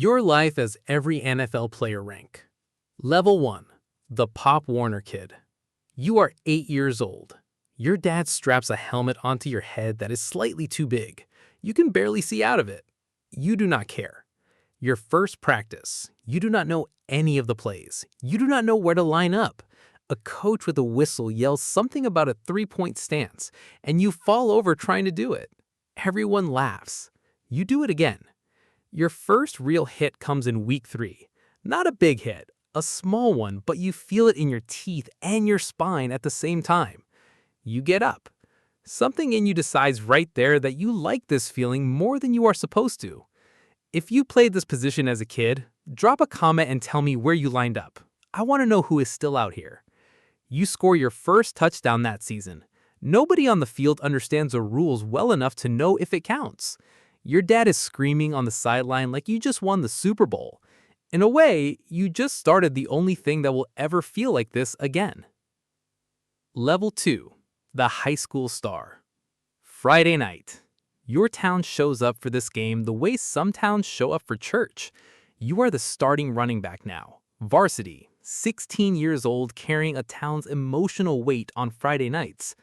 Your life as every NFL player rank. Level 1. The Pop Warner Kid. You are 8 years old. Your dad straps a helmet onto your head that is slightly too big. You can barely see out of it. You do not care. Your first practice. You do not know any of the plays. You do not know where to line up. A coach with a whistle yells something about a three-point stance, and you fall over trying to do it. Everyone laughs. You do it again. Your first real hit comes in week 3. Not a big hit, a small one, but you feel it in your teeth and your spine at the same time. You get up. Something in you decides right there that you like this feeling more than you are supposed to. If you played this position as a kid, drop a comment and tell me where you lined up. I want to know who is still out here. You score your first touchdown that season. Nobody on the field understands the rules well enough to know if it counts. Your dad is screaming on the sideline like you just won the Super Bowl. In a way, you just started the only thing that will ever feel like this again. Level 2. The High School Star. Friday night. Your town shows up for this game the way some towns show up for church. You are the starting running back now. Varsity, 16 years old, carrying a town's emotional weight on Friday nights.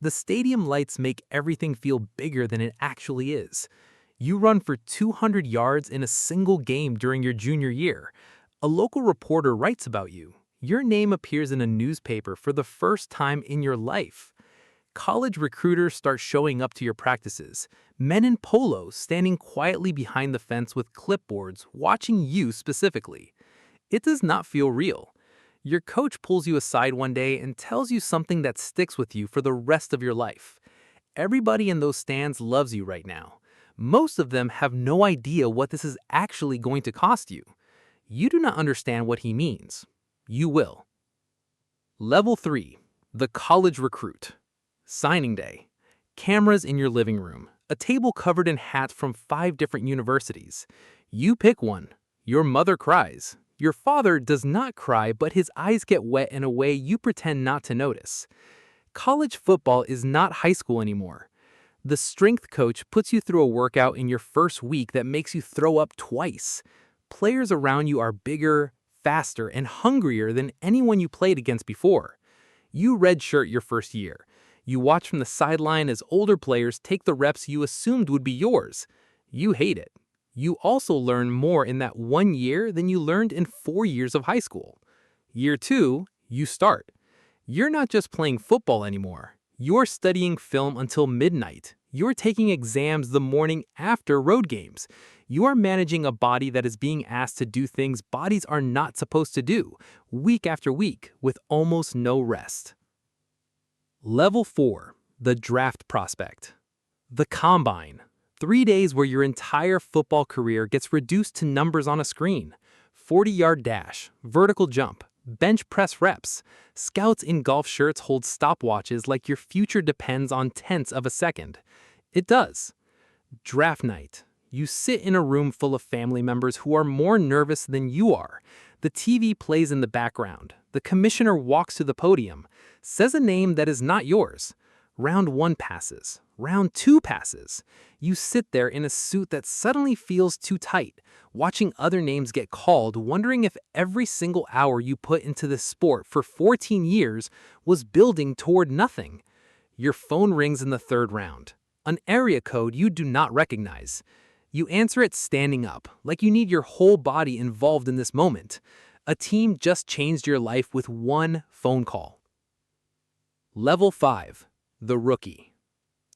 The stadium lights make everything feel bigger than it actually is. You run for 200 yards in a single game during your junior year. A local reporter writes about you. Your name appears in a newspaper for the first time in your life. College recruiters start showing up to your practices. Men in polos standing quietly behind the fence with clipboards, watching you specifically. It does not feel real. Your coach pulls you aside one day and tells you something that sticks with you for the rest of your life. Everybody in those stands loves you right now. Most of them have no idea what this is actually going to cost you. You do not understand what he means. You will. Level 3. The College Recruit. Signing day. Cameras in your living room. A table covered in hats from 5 different universities. You pick one. Your mother cries. Your father does not cry, but his eyes get wet in a way you pretend not to notice. College football is not high school anymore. The strength coach puts you through a workout in your first week that makes you throw up twice. Players around you are bigger, faster, and hungrier than anyone you played against before. You redshirt your first year. You watch from the sideline as older players take the reps you assumed would be yours. You hate it. You also learn more in that 1 year than you learned in 4 years of high school. Year 2, you start. You're not just playing football anymore. You're studying film until midnight. You're taking exams the morning after road games. You are managing a body that is being asked to do things bodies are not supposed to do, week after week, with almost no rest. Level 4. The Draft Prospect. The Combine. 3 days where your entire football career gets reduced to numbers on a screen. 40-yard dash, vertical jump, bench press reps. Scouts in golf shirts hold stopwatches like your future depends on tenths of a second. It does. Draft night. You sit in a room full of family members who are more nervous than you are. The TV plays in the background. The commissioner walks to the podium, says a name that is not yours. Round 1 passes. Round 2 passes. You sit there in a suit that suddenly feels too tight, watching other names get called, wondering if every single hour you put into this sport for 14 years was building toward nothing. Your phone rings in the 3rd round. An area code you do not recognize. You answer it standing up, like you need your whole body involved in this moment. A team just changed your life with one phone call. Level 5. The Rookie.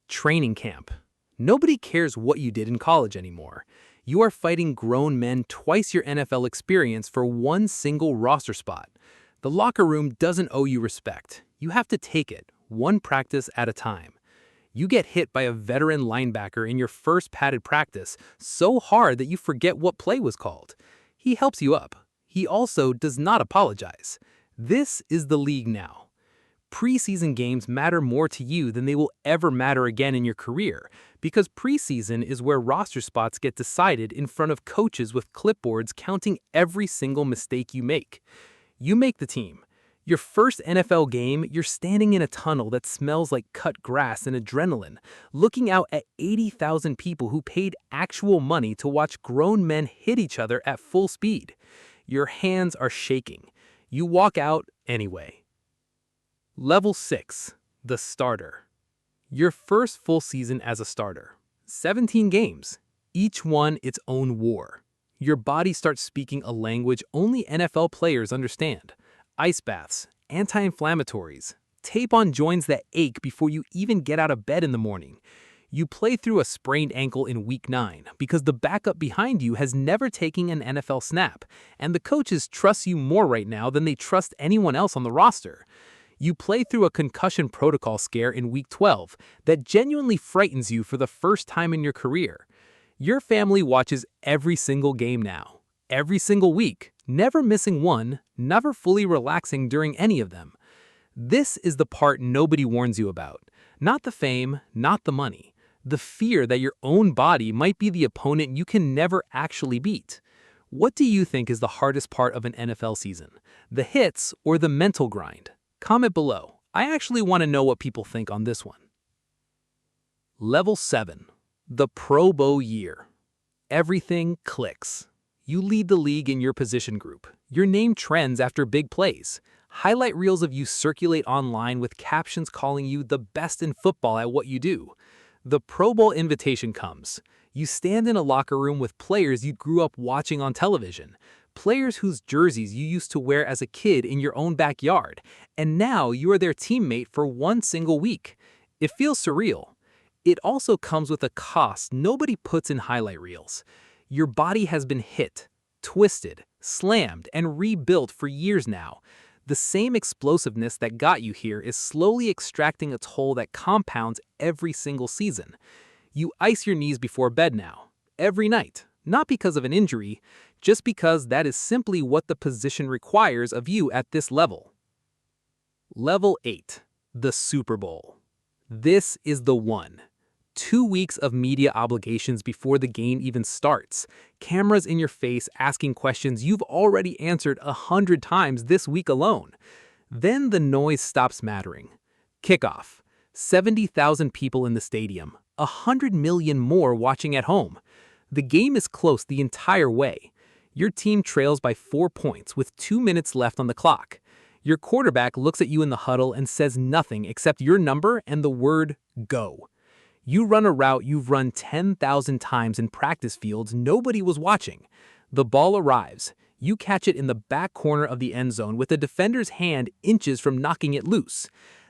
Training camp. Nobody cares what you did in college anymore. You are fighting grown men twice your NFL experience for one single roster spot. The locker room doesn't owe you respect. You have to take it, one practice at a time. You get hit by a veteran linebacker in your first padded practice so hard that you forget what play was called. He helps you up. He also does not apologize. This is the league now. Preseason games matter more to you than they will ever matter again in your career, because preseason is where roster spots get decided in front of coaches with clipboards counting every single mistake you make. You make the team. Your first NFL game, you're standing in a tunnel that smells like cut grass and adrenaline, looking out at 80,000 people who paid actual money to watch grown men hit each other at full speed. Your hands are shaking. You walk out anyway. Level 6. The Starter. Your first full season as a starter. 17 games, each one its own war. Your body starts speaking a language only NFL players understand. Ice baths, anti-inflammatories, tape on joints that ache before you even get out of bed in the morning. You play through a sprained ankle in week 9 because the backup behind you has never taken an NFL snap, and the coaches trust you more right now than they trust anyone else on the roster. You play through a concussion protocol scare in week 12 that genuinely frightens you for the first time in your career. Your family watches every single game now, every single week, never missing one, never fully relaxing during any of them. This is the part nobody warns you about. Not the fame, not the money. The fear that your own body might be the opponent you can never actually beat. What do you think is the hardest part of an NFL season? The hits or the mental grind? Comment below. I actually want to know what people think on this one. Level 7. The Pro Bowl year. Everything clicks. You lead the league in your position group. Your name trends after big plays. Highlight reels of you circulate online with captions calling you the best in football at what you do. The Pro Bowl invitation comes. You stand in a locker room with players you grew up watching on television. Players whose jerseys you used to wear as a kid in your own backyard, and now you are their teammate for one single week. It feels surreal. It also comes with a cost nobody puts in highlight reels. Your body has been hit, twisted, slammed, and rebuilt for years now. The same explosiveness that got you here is slowly extracting a toll that compounds every single season. You ice your knees before bed now, every night, not because of an injury, just because that is simply what the position requires of you at this level. Level 8. The Super Bowl. This is the one. 2 weeks of media obligations before the game even starts. Cameras in your face asking questions you've already answered 100 times this week alone. Then the noise stops mattering. Kickoff. 70,000 people in the stadium. 100 million more watching at home. The game is close the entire way. Your team trails by 4 points with 2 minutes left on the clock. Your quarterback looks at you in the huddle and says nothing except your number and the word go. You run a route you've run 10,000 times in practice fields nobody was watching. The ball arrives. You catch it in the back corner of the end zone with the defender's hand inches from knocking it loose.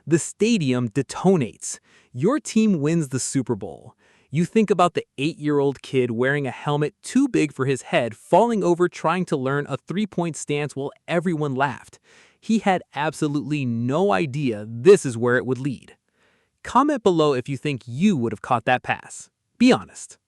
The stadium detonates. Your team wins the Super Bowl. You think about the 8-year-old kid wearing a helmet too big for his head falling over trying to learn a 3-point stance while everyone laughed. He had absolutely no idea this is where it would lead. Comment below if you think you would have caught that pass. Be honest.